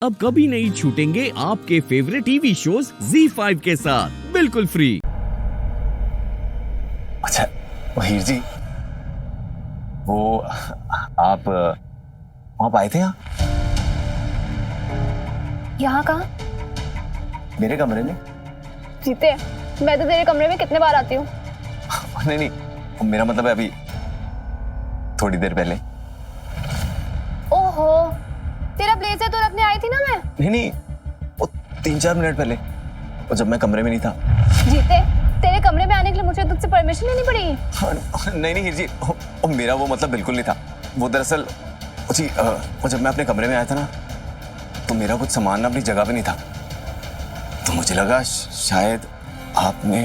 अब कभी नहीं छूटेंगे आपके फेवरेट टीवी शोज ZEE5 के साथ बिल्कुल फ्री। अच्छा हीर जी, वो आप आए थे यहाँ कहाँ? मेरे कमरे में। जीते, मैं तो तेरे कमरे में कितने बार आती हूँ। नहीं नहीं, मेरा मतलब है अभी थोड़ी देर पहले। ओहो, तेरा ब्लेजर तो रखने आई थी ना मैं। नहीं, वो 3-4 मिनट पहले, वो जब मैं कमरे में नहीं था। जीते, तेरे कमरे में आने के लिए मुझे तुझसे परमिशन लेनी पड़ेगी। नहीं हीर जी, मेरा वो मतलब बिल्कुल नहीं था। वो दरअसल जी, वो जब मैं अपने कमरे में आया था ना, तो मेरा कुछ सामान अपनी जगह पे नहीं था, तो मुझे लगा शायद आपने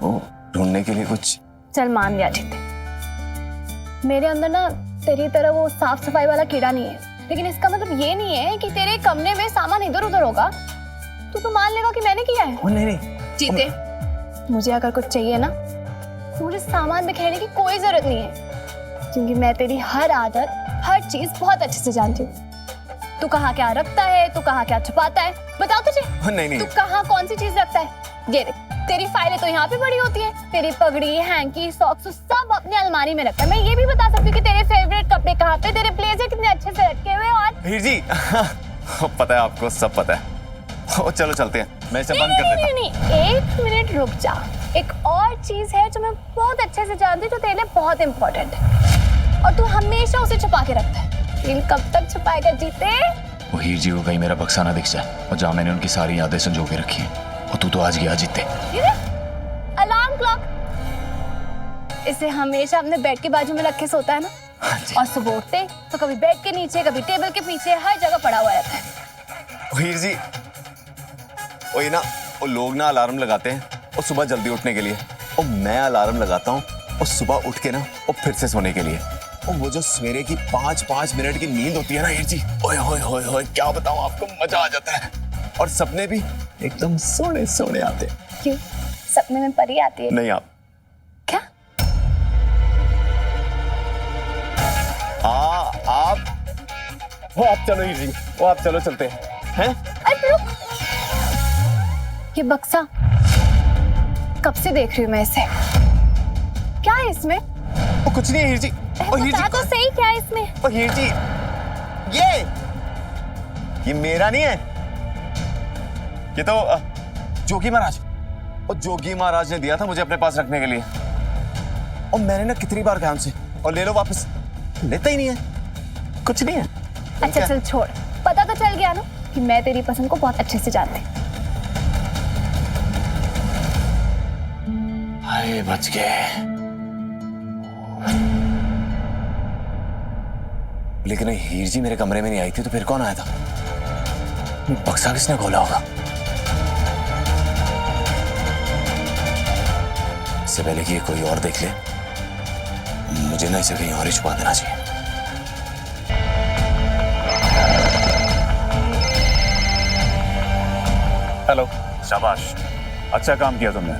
वो ढूंढने के लिए कुछ। चल मान लिया जीते, मेरे अंदर ना तेरी तरह वो साफ सफाई वाला कीड़ा नहीं है, लेकिन इसका मतलब ये नहीं है कि तेरे कमरे में सामान इधर उधर होगा तो मान लेगा कि मैंने किया है। नहीं जीते, मुझे अगर कुछ चाहिए ना तो मुझे सामान बिखेरने की कोई जरूरत नहीं है, क्योंकि मैं तेरी हर आदत हर चीज बहुत अच्छे से जानती हूँ। तू कहाँ क्या रखता है, तू कहाँ क्या छुपाता है, बताओ तुझे। नहीं तू कहाँ कौन सी चीज रखता है? ये देख, तेरी फाइलें तो यहाँ पे पड़ी होती है, तेरी पगड़ी, हैंकी, सॉक्स सब अपनी अलमारी में रखता है। मैं ये भी बता सकती हूँ कि तेरे फेवरेट कपड़े कहाँ पे, तेरे ब्लेजर कितने अच्छे से रखे हुए। और हीर जी पता है आपको, सब पता है। चलो चलते हैं, मैं इसे बंद कर देता हूं। नहीं, एक मिनट रुक जा। एक और चीज है जो मैं बहुत अच्छे से जानती हूँ, जो तेरे लिए बहुत इंपॉर्टेंट है और तू हमेशा उसे छुपा के रखता है। लेकिन कब तक छुपाएगा जीते? वो हीर जी को कहीं मेरा बक्सा ना दिख जाए, और जहाँ मैंने उनकी सारी यादें संजो के रखी हैं। और तू तो आज गया जीते। अलार्म क्लॉक, इसे हमेशा अपने बेड के बाजू में रख के सोता है ना, और सुबह उठते तो कभी बेड के नीचे, कभी टेबल के पीछे, हर जगह पड़ा हुआ रहता है। हीर जी, वो ये ना, वो लोग ना अलार्म लगाते हैं और सुबह जल्दी उठने के लिए, और मैं अलार्म लगाता हूँ और सुबह उठ के ना वो फिर से सोने के लिए। और वो जो सवेरे की 5-5 मिनट की नींद होती है ना हीर जी, ओए होए होए होए, क्या बताऊं आपको, मजा आ जाता है। और सपने भी एकदम सोने सोने आते हैं। क्यों, सपने में परी आती है? नहीं, आप क्या? आप चलो हीर जी, वो आप चलो, चलते हैं। अरे रुक, ये बक्सा कब से देख रही हूँ मैं इसे। क्या है इसमें? वो कुछ नहीं है हीर जी। बता तो सही, क्या है इसमें? ओ हीर जी, ये मेरा नहीं है, ये तो जोगी महाराज, और जोगी महाराज ने दिया था मुझे अपने पास रखने के लिए। और मैंने ना कितनी बार कहा उनसे, और ले लो वापस, लेता ही नहीं है, कुछ नहीं है। अच्छा चल छोड़, पता तो चल गया ना कि मैं तेरी पसंद को बहुत अच्छे से जानती हूँ। हाय, बच गए। लेकिन हीर जी मेरे कमरे में नहीं आई थी, तो फिर कौन आया था? बक्सा किसने खोला होगा? इससे पहले कि ये कोई और देख ले, मुझे ना इसे कहीं और ही छुपा देना चाहिए। हेलो, शाबाश, अच्छा काम किया तुमने।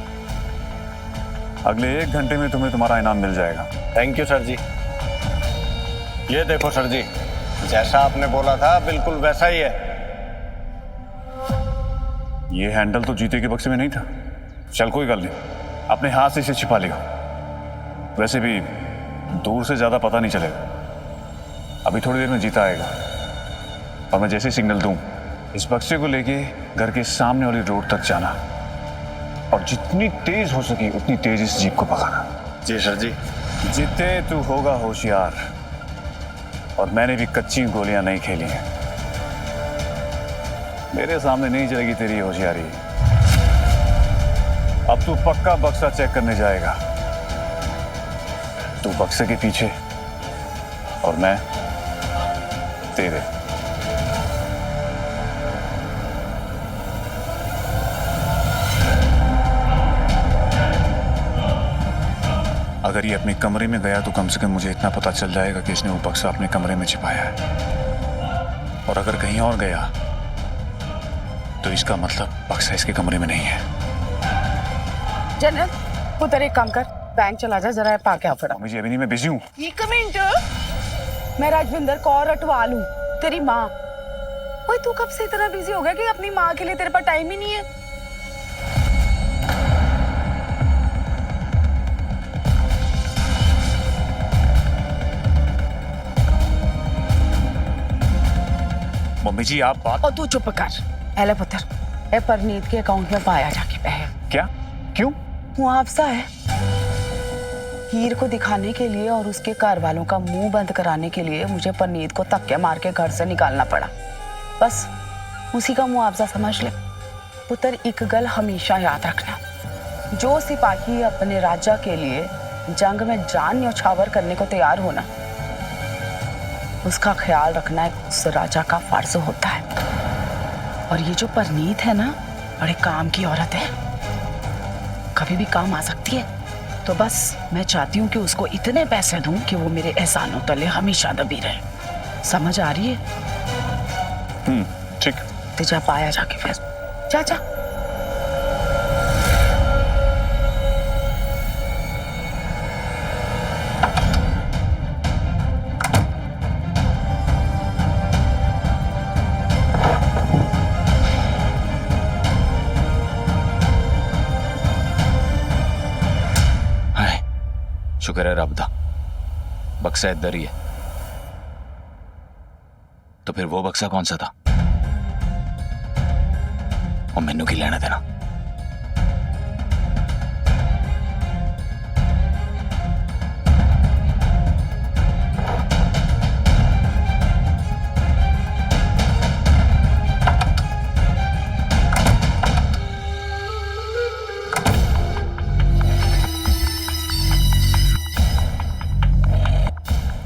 अगले 1 घंटे में तुम्हें तुम्हारा इनाम मिल जाएगा। थैंक यू सर जी। ये देखो सर जी, जैसा आपने बोला था बिल्कुल वैसा ही है। ये हैंडल तो जीते के बक्से में नहीं था। चल कोई गल नहीं, अपने हाथ से इसे छिपा लियो। वैसे भी दूर से ज्यादा पता नहीं चलेगा। अभी थोड़ी देर में जीता आएगा, और मैं जैसे ही सिग्नल दूं, इस बक्से को लेके घर के सामने वाली रोड तक जाना, और जितनी तेज हो सके उतनी तेज इस जीप को भगाना। जी सर जी। जीते तू होगा होशियार, और मैंने भी कच्ची गोलियां नहीं खेली हैं। मेरे सामने नहीं चलेगी तेरी होशियारी। अब तू पक्का बक्सा चेक करने जाएगा। तू बक्से के पीछे और मैं तेरे। अगर ये अपने कमरे में गया तो कम से कम मुझे इतना पता चल जाएगा कि इसने वो बक्सा अपने कमरे में छिपाया है। और अगर कहीं और गया तो इसका मतलब बक्सा इसके कमरे में नहीं है। जनरल, उधर एक काम कर, बैंक चला जा, जरा पाके आ फटा। मुझे अभी नहीं, मैं बिजी हूँ। एक मिनट, मैं राजविंदर कौर अटवाल हूँ, तेरी माँ। ओए तू कब से इतना बिजी हो गया कि अपनी माँ के लिए तेरे पास टाइम ही नहीं है? मम्मी जी आप बात और तू चुप कर। पहले पुत्र, ए परनीत के अकाउंट में पाया जाके पैसे। क्या? क्यों? मुआवजा है। हीर को दिखाने के लिए और उसके घर वालों का मुंह बंद कराने के लिए मुझे परनीत को धक्के मार के घर से निकालना पड़ा। बस उसी का मुआवजा समझ ले। पुत्र एक गल हमेशा याद रखना, जो सिपाही अपने राजा के लिए जंग में जान न्यौछावर करने को तैयार होना, उसका ख्याल रखना एक उस राजा का फर्ज होता है। और ये जो परनीत है ना, बड़े काम की औरत है, कभी भी काम आ सकती है। तो बस मैं चाहती हूँ कि उसको इतने पैसे दूं कि वो मेरे एहसानों तले हमेशा दबी रहे। समझ आ रही है? ठीक। तो जा पाया जाके फिर जा जा। शुक्र है रब दा, बक्सा इधर ही है। तो फिर वो बक्सा कौन सा था? और मैनू की लेना देना?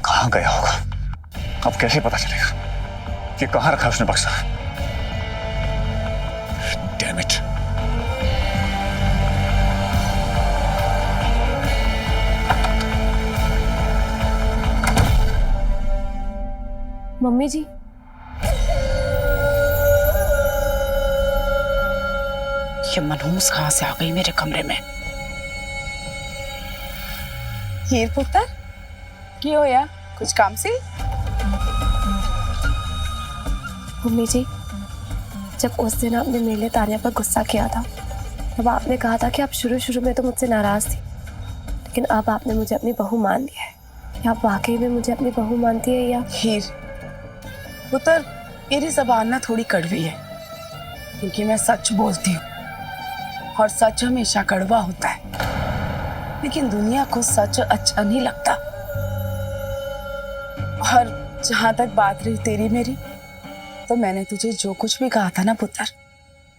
कहाँ गया होगा? अब कैसे पता चलेगा कि कहाँ रखा उसने बक्सा? Damn it. मम्मी जी, ये मनहूस कहाँ से आ गई मेरे कमरे में? हीर पुत्र की होया? कुछ काम से? मम्मी जी, जब उस दिन आपने मेरे लिए तानिया पर गुस्सा किया था, तब आपने कहा था कि आप शुरू में तो मुझसे नाराज थी, लेकिन अब आपने मुझे अपनी बहू मान लिया है। क्या आप वाकई में मुझे अपनी बहू मानती है या? हीर पुत्र, मेरी जबान ना थोड़ी कड़वी है, क्योंकि मैं सच बोलती हूँ और सच हमेशा कड़वा होता है। लेकिन दुनिया को सच अच्छा नहीं लगता। और जहां तक बात रही तेरी मेरी, तो मैंने तुझे जो कुछ भी कहा था ना पुत्र,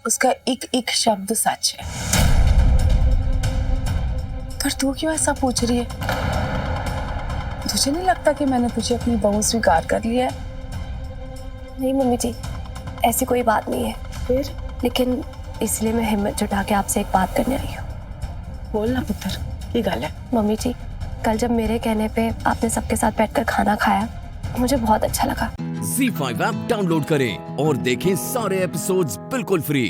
उसका एक एक शब्द सच है। पर तू क्यों ऐसा पूछ रही है? तुझे नहीं लगता कि मैंने तुझे अपनी बहू स्वीकार कर लिया है? नहीं मम्मी जी, ऐसी कोई बात नहीं है। फिर लेकिन इसलिए मैं हिम्मत जुटा के आपसे एक बात करने आई हूँ। बोल ना पुत्र, ये गल है। मम्मी जी, कल जब मेरे कहने पे आपने सबके साथ बैठकर खाना खाया, मुझे बहुत अच्छा लगा। Z5 ऐप डाउनलोड करें और देखें सारे एपिसोड्स बिल्कुल फ्री।